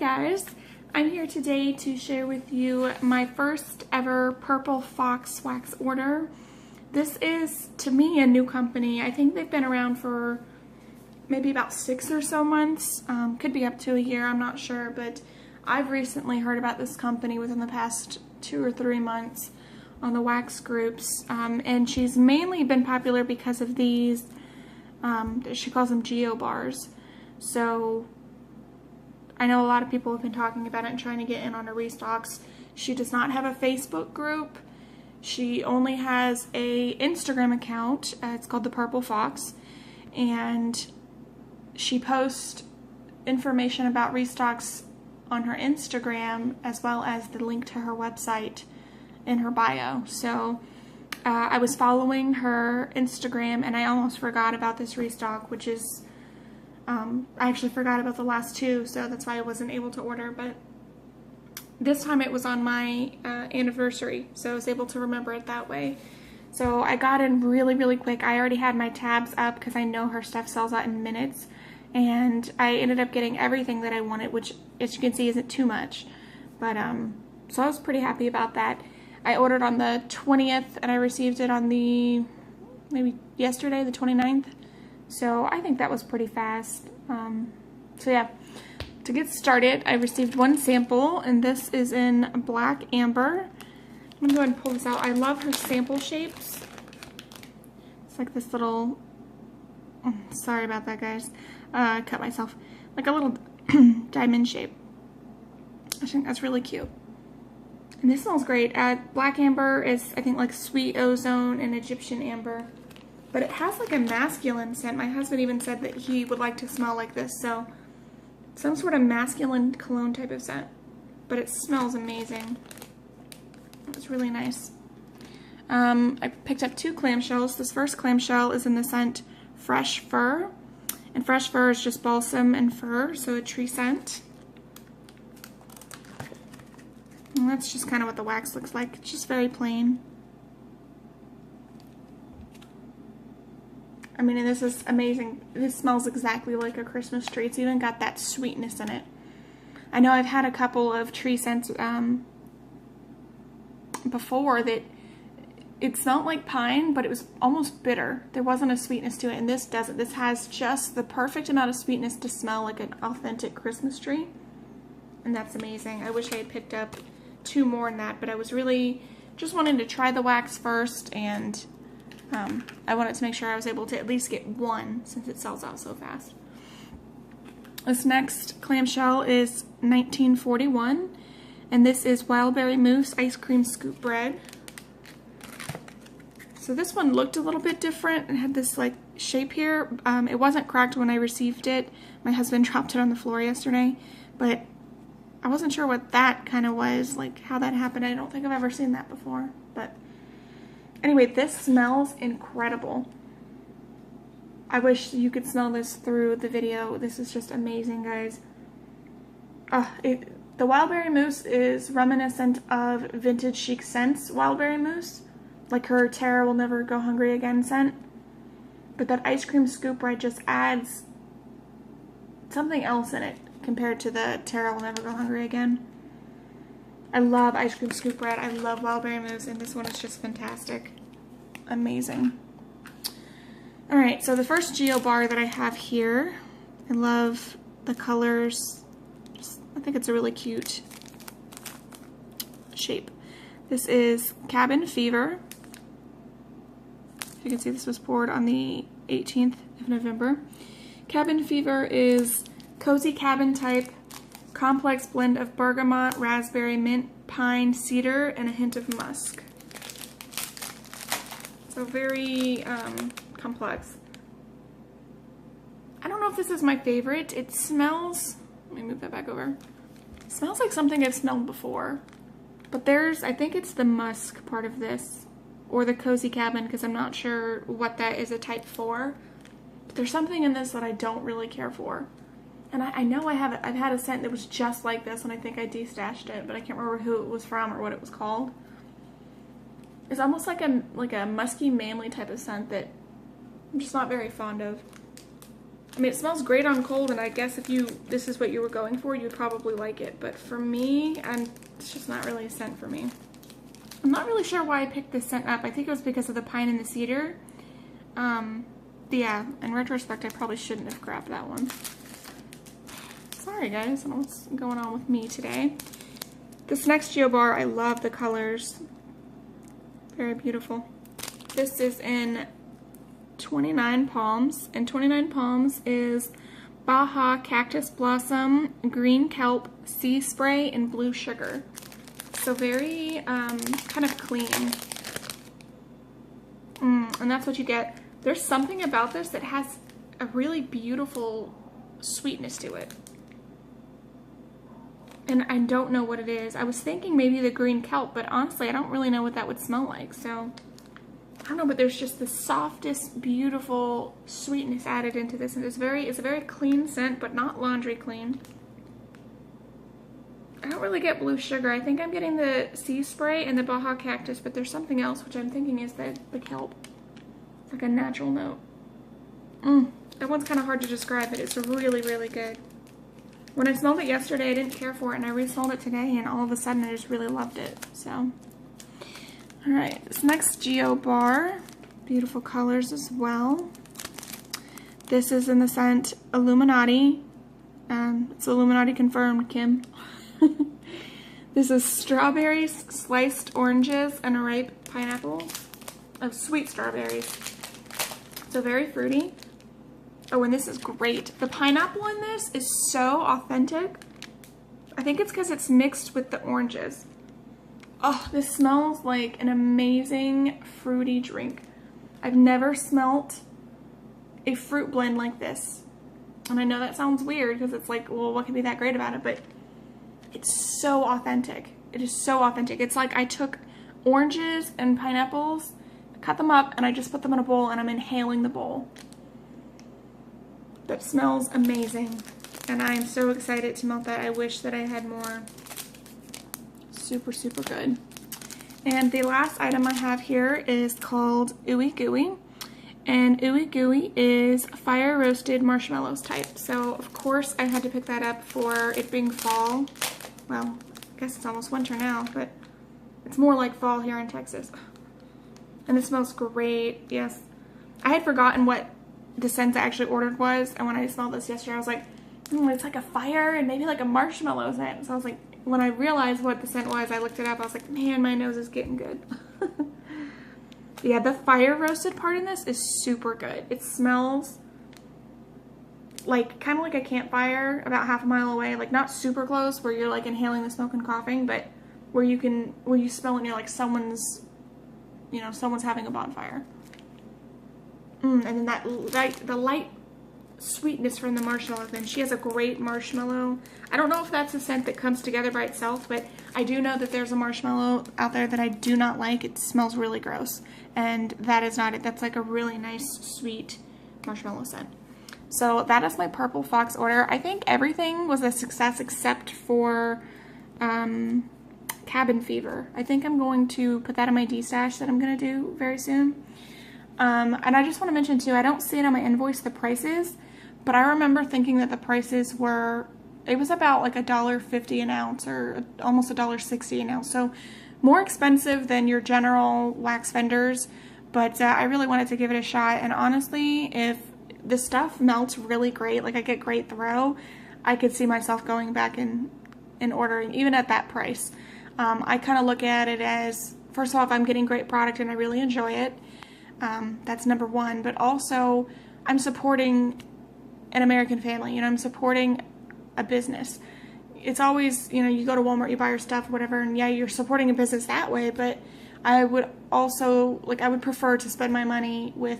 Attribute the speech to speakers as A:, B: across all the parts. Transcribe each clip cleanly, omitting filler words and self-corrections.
A: guys, I'm here today to share with you my first ever Purple Fox wax order. This is, to me, a new company. I think they've been around for maybe about 6 or so months, could be up to a year, I'm not sure, but I've recently heard about this company within the past 2 or 3 months on the wax groups, and she's mainly been popular because of these, she calls them Geo bars. So I know a lot of people have been talking about it and trying to get in on her restocks. She does not have a Facebook group. She only has a Instagram account. It's called the Purple Fox, and she posts information about restocks on her Instagram as well as the link to her website in her bio. So I was following her Instagram and I almost forgot about this restock, which is I actually forgot about the last 2, so that's why I wasn't able to order, but this time it was on my anniversary, so I was able to remember it that way. So I got in really quick. I already had my tabs up because I know her stuff sells out in minutes, and I ended up getting everything that I wanted, which, as you can see, isn't too much, but so I was pretty happy about that. I ordered on the 20th and I received it on the, maybe yesterday, the 29th. So I think that was pretty fast. So yeah, to get started, I received 1 sample, and this is in black amber. I'm gonna go ahead and pull this out. I love her sample shapes. It's like this little, sorry about that, guys. I cut myself. Like a little diamond shape. I think that's really cute. And this smells great. Black amber is, I think, like sweet ozone and Egyptian amber. But it has like a masculine scent. My husband even said that he would like to smell like this. So some sort of masculine cologne type of scent. But it smells amazing. It's really nice. I picked up 2 clamshells. This first clamshell is in the scent Fresh Fur. And fresh fur is just balsam and fir, so a tree scent. And that's just kind of what the wax looks like. It's just very plain. I mean, and this is amazing. This smells exactly like a Christmas tree. It's even got that sweetness in it. I know I've had a couple of tree scents before that it smelled like pine, but it was almost bitter. There wasn't a sweetness to it, and this doesn't. This has just the perfect amount of sweetness to smell like an authentic Christmas tree, and that's amazing. I wish I had picked up 2 more in that, but I was really just wanting to try the wax first, and I wanted to make sure I was able to at least get 1 since it sells out so fast. This next clamshell is 1941, and this is Wild Berry Mousse Ice Cream Scoop Bread. So this one looked a little bit different and had this like shape here. It wasn't cracked when I received it. My husband dropped it on the floor yesterday, but I wasn't sure what that kind of was, like how that happened. I don't think I've ever seen that before, but anyway, this smells incredible. I wish you could smell this through the video. This is just amazing, guys. The Wild Berry Mousse is reminiscent of Vintage Chic Scents Wild Berry Mousse, like her Tara Will Never Go Hungry Again scent. But that ice cream scoop bread just adds something else in it compared to the Tara Will Never Go Hungry Again. I love ice cream scoop bread. I love Wild Berry Mousse, and this one is just fantastic. Amazing. Alright, so the first Geo bar that I have here, I love the colors. I think it's a really cute shape. This is Cabin Fever. You can see this was poured on the 18th of November. Cabin Fever is cozy cabin type, complex blend of bergamot, raspberry, mint, pine, cedar, and a hint of musk. So very complex. I don't know if this is my favorite. It smells, let me move that back over. It smells like something I've smelled before. But I think it's the musk part of this, or the cozy cabin, because I'm not sure what that is a type for. But there's something in this that I don't really care for. And I know I've had a scent that was just like this, and I think I destashed it, but I can't remember who it was from or what it was called. It's almost like a musky, manly type of scent that I'm just not very fond of. I mean, it smells great on cold, and I guess if this is what you were going for, you'd probably like it. But for me, it's just not really a scent for me. I'm not really sure why I picked this scent up. I think it was because of the pine and the cedar. Yeah, in retrospect, I probably shouldn't have grabbed that one. Sorry guys, I don't know what's going on with me today. This next Geo bar, I love the colors. Very beautiful. This is in 29 Palms, and 29 Palms is Baja Cactus Blossom, Green Kelp, Sea Spray, and Blue Sugar. So very kind of clean. And that's what you get. There's something about this that has a really beautiful sweetness to it. And I don't know what it is. I was thinking maybe the green kelp, but honestly, I don't really know what that would smell like. So, I don't know, but there's just the softest, beautiful sweetness added into this. And it's a very clean scent, but not laundry clean. I don't really get blue sugar. I think I'm getting the sea spray and the Baja Cactus, but there's something else, which I'm thinking is the kelp. It's like a natural note. That one's kind of hard to describe, but it's really, really good. When I smelled it yesterday, I didn't care for it, and I re-smelled it today, and all of a sudden, I just really loved it. So, alright, this next Geo bar, beautiful colors as well. This is in the scent Illuminati. It's Illuminati confirmed, Kim. This is strawberries, sliced oranges, and a ripe pineapple. Oh, sweet strawberries. So very fruity. Oh, and this is great. The pineapple in this is so authentic. I think it's because it's mixed with the oranges. Oh, this smells like an amazing fruity drink. I've never smelt a fruit blend like this. And I know that sounds weird because it's like, well, what can be that great about it? But it's so authentic. It is so authentic. It's like I took oranges and pineapples, cut them up, and I just put them in a bowl, and I'm inhaling the bowl. That smells amazing, and I am so excited to melt that. I wish that I had more. Super, super good. And the last item I have here is called Ooey Gooey, and Ooey Gooey is fire roasted marshmallows type. So of course I had to pick that up for it being fall. Well, I guess it's almost winter now, but it's more like fall here in Texas. And it smells great. Yes, I had forgotten what the scent I actually ordered was, and when I smelled this yesterday, I was like, it's like a fire and maybe like a marshmallow scent. So I was like, when I realized what the scent was, I looked it up. I was like, man, my nose is getting good. Yeah, the fire roasted part in this is super good. It smells like kind of like a campfire about half a mile away, like not super close where you're like inhaling the smoke and coughing, but where you smell it and you're like someone's having a bonfire. And then the light sweetness from the marshmallow. Then she has a great marshmallow. I don't know if that's a scent that comes together by itself, but I do know that there's a marshmallow out there that I do not like. It smells really gross, and that is not it. That's like a really nice sweet marshmallow scent. So that is my Purple Fox order. I think everything was a success except for Cabin Fever. I think I'm going to put that in my D-stash that I'm going to do very soon. And I just want to mention too, I don't see it on my invoice, the prices, but I remember thinking that the prices were, it was about like $1.50 an ounce or almost $1.60 an ounce. So more expensive than your general wax vendors, but I really wanted to give it a shot. And honestly, if the stuff melts really great, like I get great throw, I could see myself going back and ordering even at that price. I kind of look at it as, first of all, if I'm getting great product and I really enjoy it, that's number one, but also I'm supporting an American family, I'm supporting a business. It's always, you go to Walmart, you buy your stuff, whatever, and yeah, you're supporting a business that way, but I would also, I would prefer to spend my money with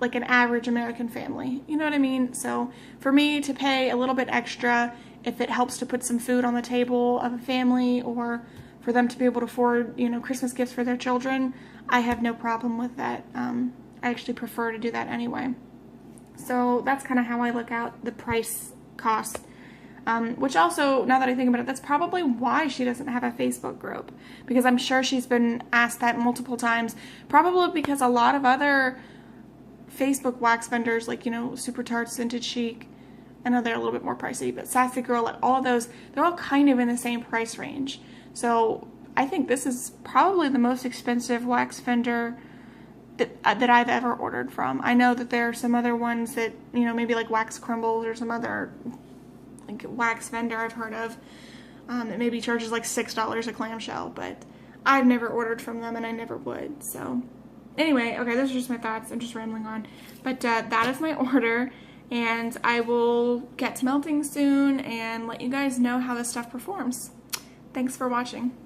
A: like an average American family, you know what I mean? So for me to pay a little bit extra, if it helps to put some food on the table of a family or for them to be able to afford, Christmas gifts for their children, I have no problem with that. I actually prefer to do that anyway. So that's kind of how I look at the price cost. Which also, now that I think about it, that's probably why she doesn't have a Facebook group. Because I'm sure she's been asked that multiple times. Probably because a lot of other Facebook wax vendors, like, you know, Super Tarts, Vintage Chic. I know they're a little bit more pricey, but Sassy Girl, like all of those, they're all kind of in the same price range. So I think this is probably the most expensive wax vendor that I've ever ordered from. I know that there are some other ones that, you know, maybe like Wax Crumbles or some other like wax vendor I've heard of that maybe charges like $6 a clamshell, but I've never ordered from them and I never would. So anyway, okay, those are just my thoughts. I'm just rambling on. But that is my order, and I will get to melting soon and let you guys know how this stuff performs. Thanks for watching.